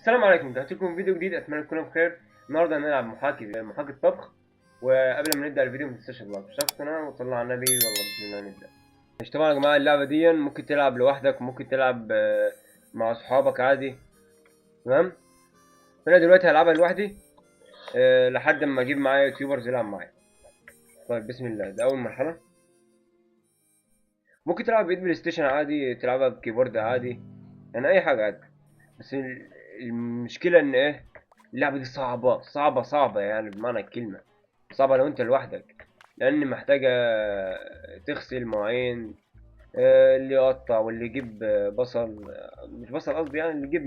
السلام عليكم، رجعت لكم فيديو جديد. اتمنى تكونوا بخير. النهارده هنلعب محاكي طبخ. وقبل ما نبدا الفيديو ما تنساش اللايك واشتراك في القناه وصلوا على النبي. والله بسم الله نبدا. مش طبعا يا جماعه، اللعبه دي ممكن تلعب لوحدك وممكن تلعب مع اصحابك عادي. تمام. انا دلوقتي هلعبها لوحدي لحد ما اجيب معايا يوتيوبرز يلعب معايا. طيب بسم الله، ده اول مرحله. ممكن تلعب بايد بلاي ستيشن عادي، تلعبها بكيبورد عادي، يعني اي حاجه عادي. بس المشكله ان ايه، اللعبه دي صعبه يعني بمعنى الكلمه. صعبه لو انت لوحدك، لان محتاجه تغسل مواعين، اللي يقطع واللي يجيب بصل، مش بصل قصدي، يعني اللي يجيب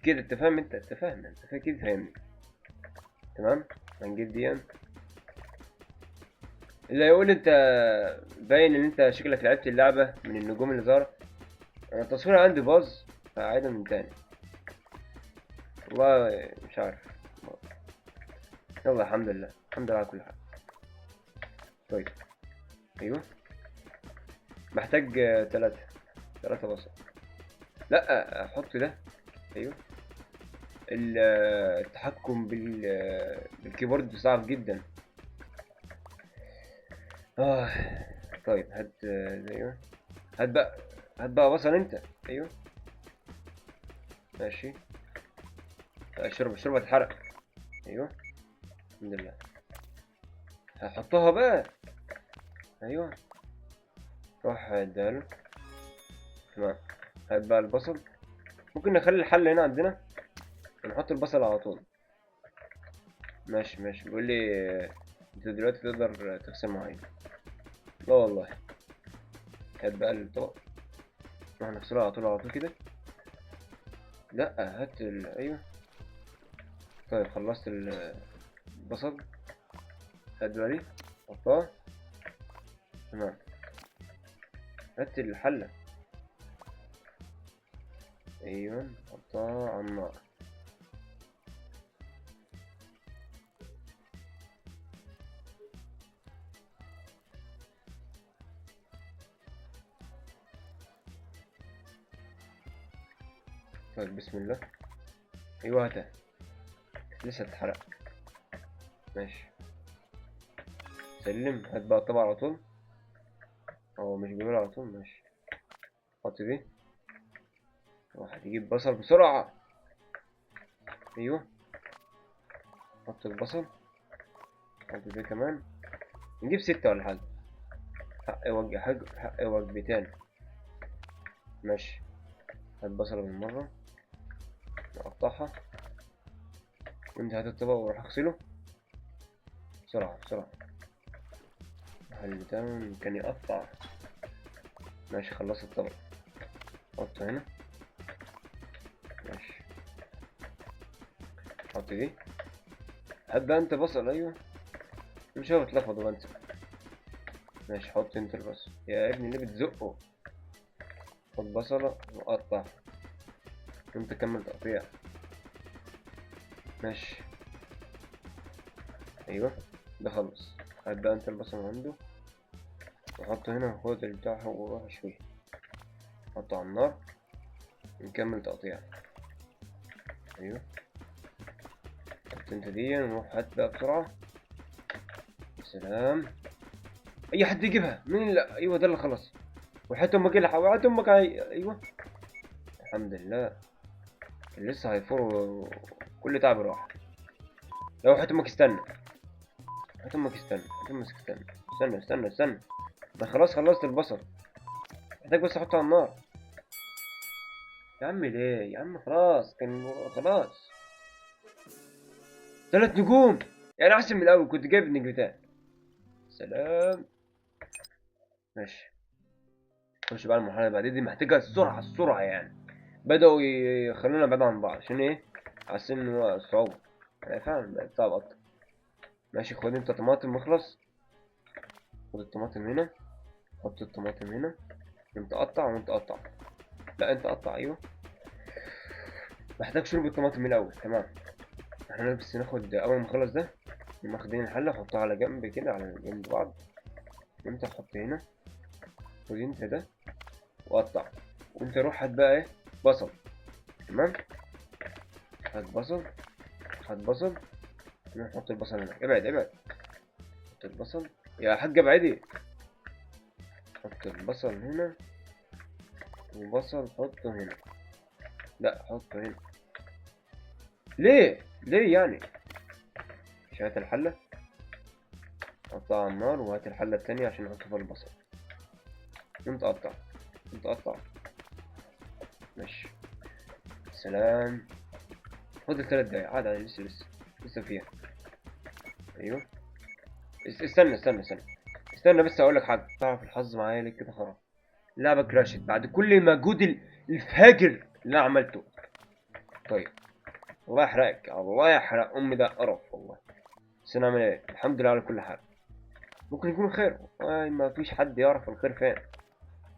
كده. انت فاهم، انت فاهم كده، فاهمني؟ تمام. هنجيب دي. اللي يقول انت باين ان انت شكلك لعبت اللعبه من النجوم اللي ظهرت. انا التصوير عندي باظ، فعايدها من تاني. والله مش عارف. يلا الحمد لله، الحمد لله على كل حال. طيب ايوه، محتاج ثلاثة بصل. لا احط ده. ايوه. التحكم بالكيبورد صعب جدا. اه. طيب هات ايوه. هات بقى، هات بقى بصل انت. ايوه ماشي. الشوربة تتحرق. ايوه الحمد لله. هحطها بقى. ايوه روح اداله. تمام. هات بقى البصل. ممكن نخلي الحل هنا عندنا ونحط البصل على طول. ماشي بيقول لي انت دلوقتي تقدر تغسل مواعين. لا والله. هات بقى الطبق، نروح نغسله على طول كده. لا هات ايوه. طيب خلصت البصل. هات بقى دي حطها. تمام. هات الحلة. ايوه حطها على النار. طيب بسم الله. ايوه هاتها، لسه تتحرق. ماشي. سلم. هات بقى الطبق على طول. هو مش بيقول على طول؟ ماشي. حط دي. واحد يجيب بصل بسرعة. ايوه حط البصل. حط دي كمان. نجيب 6 ولا حاجة. حق وجبتين. ماشي. هات بصلة بالمرة نقطعها. وانت هات الطبق وروح اغسله بسرعة بسرعة. هل ده كان يقطع؟ ماشي خلصت الطبق. حطه هنا. ماشي. حط دي. هات بقى انت بصل. ايوه مش هو اتلخبط وانسى. ماشي حط انت البصل يا ابني، ليه بتزقه؟ خد بصلة وقطع وانت كمل تقطيع. ماشي. ايوه ده خلص. هات بقى انت البصل من عنده وحطه هنا، وخد البتاع وروح اشويه. حطه على النار ونكمل تقطيع. ايوه حط انت دي ونروح. هات بقى بسرعة. سلام. اي حد يجيبها مين؟ لا ايوه ده اللي خلص. وحياة امك اللي حوالي امك ايوه الحمد لله. لسه هيفور. كل تعب راح. لو حياة امك استنى. حياة امك استنى. حياة امك استنى. استنى. ده خلاص خلصت البصل. محتاج بس احطه على النار. يا عم ليه يا عم؟ خلاص كان خلاص. 3 نجوم، يعني احسن من الاول، كنت جايب نجمتين. سلام. ماشي. خش بقى المرحله اللي بعدين، دي محتاجه السرعه يعني. بدأوا يخلونا بعيد عن بعض عشان ايه؟ حاسين ان هو صعوبة. يعني فعلا بقت صعب اكتر. ماشي. خد انت طماطم مخلص. خد الطماطم هنا. حط الطماطم هنا. انت قطع وانت قطع. لا انت قطع. ايوه محتاج شرب الطماطم من الاول. تمام. احنا بس ناخد اول ما نخلص ده، ناخدين الحلة نحطها على جنب كده، على جنب بعض. وانت تحط هنا. خد انت ده وقطع. وانت روح هات بقى ايه؟ بصل. تمام. هات بصل، هات بصل، نحط البصل هنا. ابعد ابعد، حط البصل يا حاج، ابعدي. حط البصل هنا، وبصل حطه هنا. لا حطه هنا. ليه ليه يعني؟ مش هات الحلة، حطها على النار، وهات الحلة التانية عشان نحط فيها البصل. انت قطع، انت قطع. ماشي. سلام. فاضل 3 دقايق عاد، لسه فيها. ايوه. استنى بس اقول لك حاجه. تعرف الحظ معايا ليه كده خرا؟ اللعبه كراشت بعد كل المجهود الفاجر اللي انا عملته. طيب، الله يحرقك، الله يحرق امي، ده قرف والله. بس نعمل ايه؟ الحمد لله على كل حال. ممكن يكون خير، والله ما فيش حد يعرف الخير فين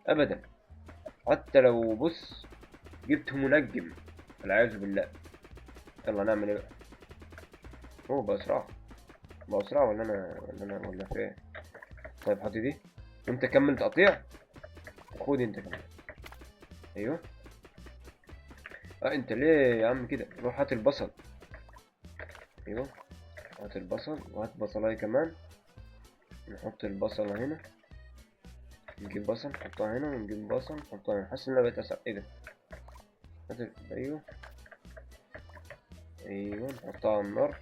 ابدا. حتى لو بص جبت منجم، والعياذ بالله. يلا نعمل ايه بقى؟ هو بأسرع، بأسرع ولا فين؟ طيب حط دي، انت كمل تقطيع، خد انت كمان. ايوه. انت ليه يا عم كده؟ روح هات البصل. ايوه، هات البصل، وهات بصلاية كمان. نحط البصلة هنا، نجيب بصل نحطها هنا، ونجيب بصل نحطها هنا. حاسس ان انا بقيت اسرع. ايه ده؟ ايوه، ايوه نحطها على النار.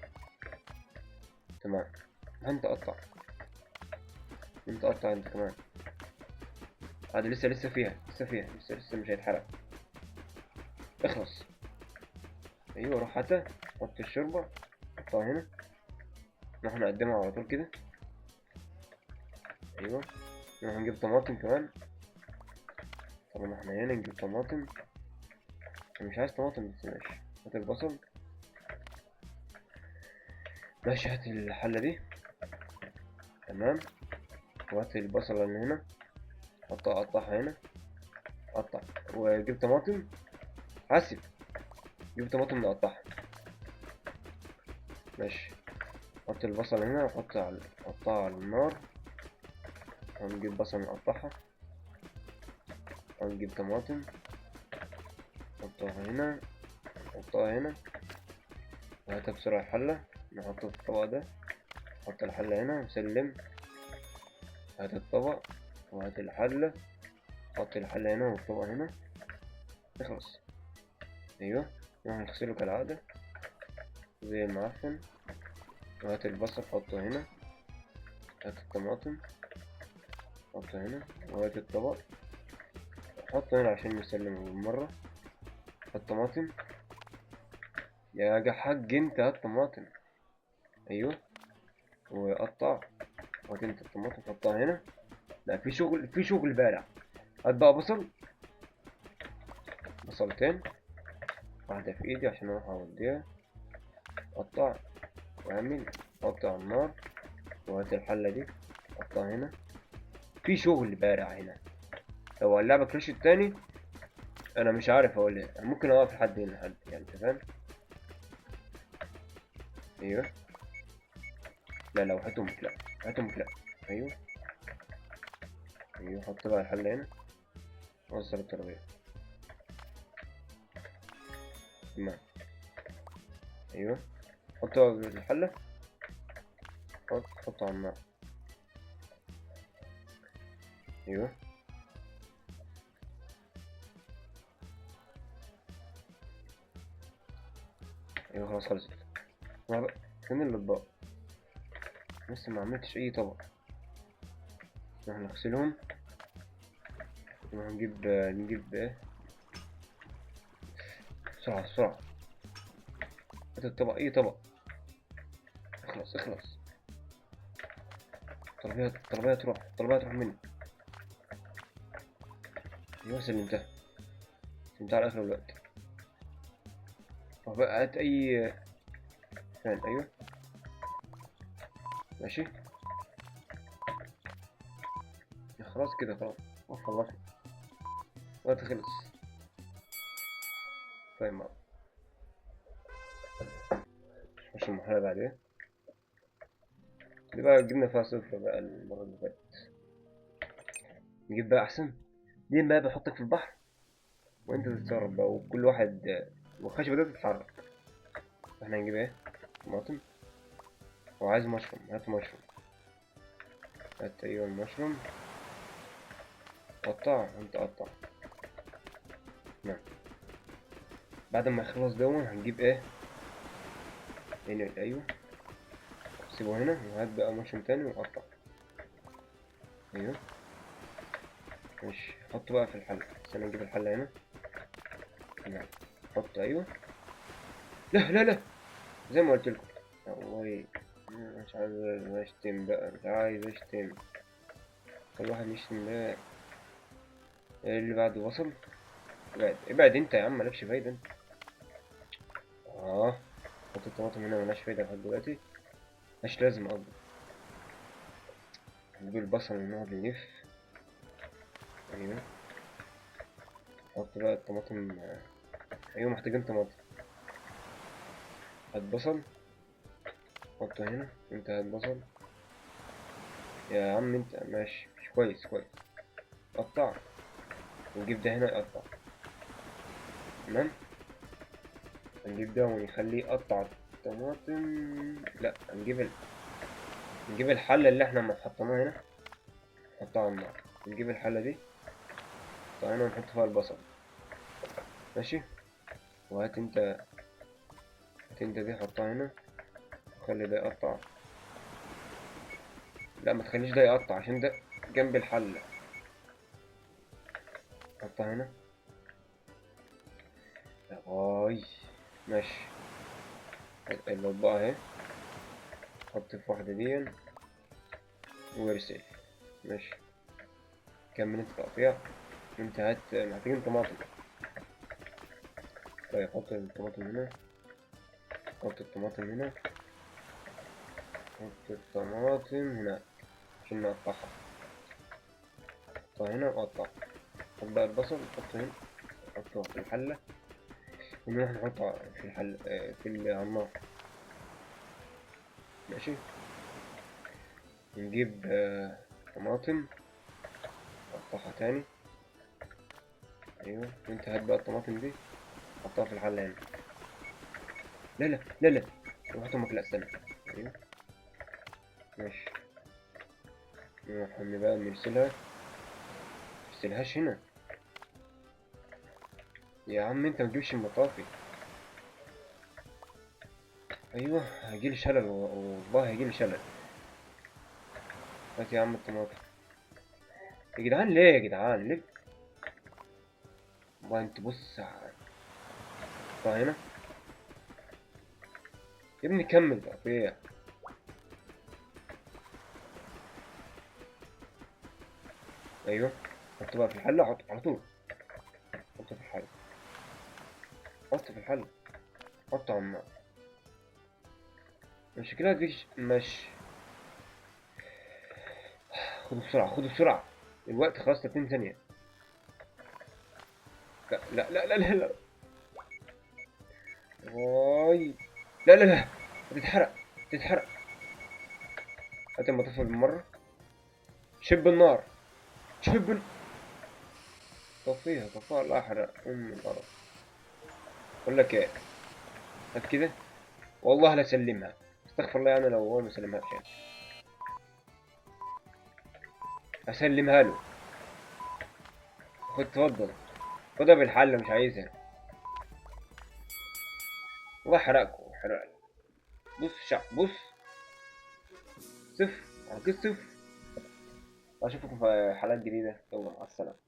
تمام. انت قطع، انت قطع انت كمان. عادي، لسه فيها، لسه مش هيتحرق. اخلص. ايوه روح هاتها، حط الشوربة، حطها هنا، نروح نقدمها على طول كده. ايوه. نروح نجيب طماطم كمان. طبعا احنا هنا نجيب طماطم. انا مش عايز طماطم بس ماشي. هات البصل. ماشي، هات الحلة دي. تمام. وهات البصلة اللي هنا، قطعها هنا، قطع. وجيب طماطم، حاسب، جيب طماطم نقطعها. ماشي. حط البصل هنا، حطها على النار. ونجيب بصل نقطعها، ونجيب طماطم، نحطها هنا، نحطها هنا. وهاتها بسرعة الحلة، نحط في الطبق ده. حط الحلة هنا وسلم. هات الطبق، وهات الحلة، حط الحلة هنا والطبق هنا. اخلص. ايوه. نغسله كالعادة زي المعفن. وهات البصل حطه هنا، هات الطماطم حطه هنا، وهات الطبق حطه هنا عشان نسلمه بالمرة. هات طماطم يا حاج، انت هات طماطم. ايوه. وقطع. هات انت الطماطم حطها هنا. لا، في شغل، في شغل بارع. هات بقى بصل، بصلتين، واحدة في ايدي عشان اروح اوديها. قطع واعمل، قطع على النار. وهات الحلة دي، حطها هنا. في شغل بارع هنا. لو اللعبة كراش التاني انا مش عارف اقول ايه. ممكن اوقف لحد هنا، لحد يعني، انت فاهم. ايوه. لا لا، وهاتهم لا، هاتهم لا. ايوه. ايوه، حط بقى الحلة هنا، وصل الترابيزة. تمام. ايوه. حط بقى الحلة، حط على النار. ايوه. ايوه خلاص خلصت. ما بقى فين الاطباق؟ لسه ما عملتش اي طبق. نروح نغسلهم، نجيب ايه، بسرعة بسرعة. هات الطبق، اي طبق. اخلص. طلبية تروح مني. ايوه سلمتها على اخر الوقت. طب بقى هات اي فان. ايوه. ماشي. خلاص كده، خلصنا. الوقت خلص. طيب ما مش المرحلة بعدين دي بقى جبنا فيها صفر بقى المرة اللي فاتت. نجيب بقى أحسن. دي بقى بحطك في البحر، وأنت تتصرف بقى، وكل واحد والخشبة دي تتحرك. احنا هنجيب ايه؟ طماطم. هو عايز مشروم، هات مشروم. هات ايوه المشروم. قطع انت قطع. نعم. بعد ما يخلص دون هنجيب ايه؟ هنا ايوه. سيبه هنا وهات بقى مشروم تاني وقطع. ايوه. ماشي، حطه بقى في الحلة. استنى نجيب الحلة هنا. نعم. حط ايوه. لا لا لا، زي ما قلت لكم. والله مش عايز اشتم بقى، مش عايز اشتم. كل واحد يشتم ده. ايه اللي بعده وصل؟ ابعد ابعد انت يا عم، مالكش فايدة انت. اه. حط الطماطم هنا ملهاش فايدة لحد دلوقتي. مش لازم قصدي. نجيب البصل ونقعد نلف. ايوه. حط بقى الطماطم. ايوه محتاجين طماطم. هات بصل. حطه هنا. انت هات بصل. يا عم انت ماشي، مش كويس كويس. قطع. ونجيب ده هنا يقطع. تمام. هنجيب ده ونخليه يقطع الطماطم. لا نجيب الحلة اللي احنا حطيناها هنا. نحطها على النار. نجيب الحلة دي. نحطها هنا ونحط فيها البصل. ماشي. وهات انت. هات انت دي حطها هنا. وخلي ده يقطع. لا ما تخليش ده يقطع عشان ده جنب الحلة. حطها هنا. باي. ماشي. الاطباق اهي. حط في واحدة دي وارسل. ماشي. كمل انت تقطيع. انت هات محتاجين طماطم. طيب حط الطماطم هنا. حط الطماطم هنا. حط الطماطم هنا عشان نقطعها. حطها هنا وقطع. حط بقى البصل حطه هنا. حطه في الحلة. ونروح نحطه في الحل على النار. ماشي. نجيب طماطم. نقطعها تاني. ايوه. وانت هات بقى الطماطم دي. حطها في الحلة هنا. لا لا لا لا. روح امك، لا استنى. ايوه. ماشي. نروح بقى نرسلها. مترسلهاش هنا. يا عم انت متجيبش المطافي. ايوه هيجيلي شلل والله هيجيلي شلل. هات يا عم الطماطم. يا جدعان ليه يا جدعان ليه؟ والله انت بص. حطها هنا. يا ابني كمل تقطيع. ايوه. حط بقى في الحلة. حط على طول. حط في الحلة. حط في الحلة. حط على النار. مش كده ديش ماشي. خده بسرعة خده بسرعة. الوقت خلاص 30 ثانية. لا لا لا لا لا لا. واي. لا لا لا. هتتحرق. هتتحرق. هات المطفى بالمرة. شب النار. شب. طفيها طفيها. لا احرق ام الارض. اقول لك ايه. هات كده. والله لا سلمها. استغفر الله يعني لو هو ما سلمهاش يعني. اسلمها له. خد تفضل. خدها بالحل مش عايزها. والله حرقكم حرق. بص شعب بص. صفر. عن كده صفر. اشوفكم في حلقات جديدة. يلا مع السلامة.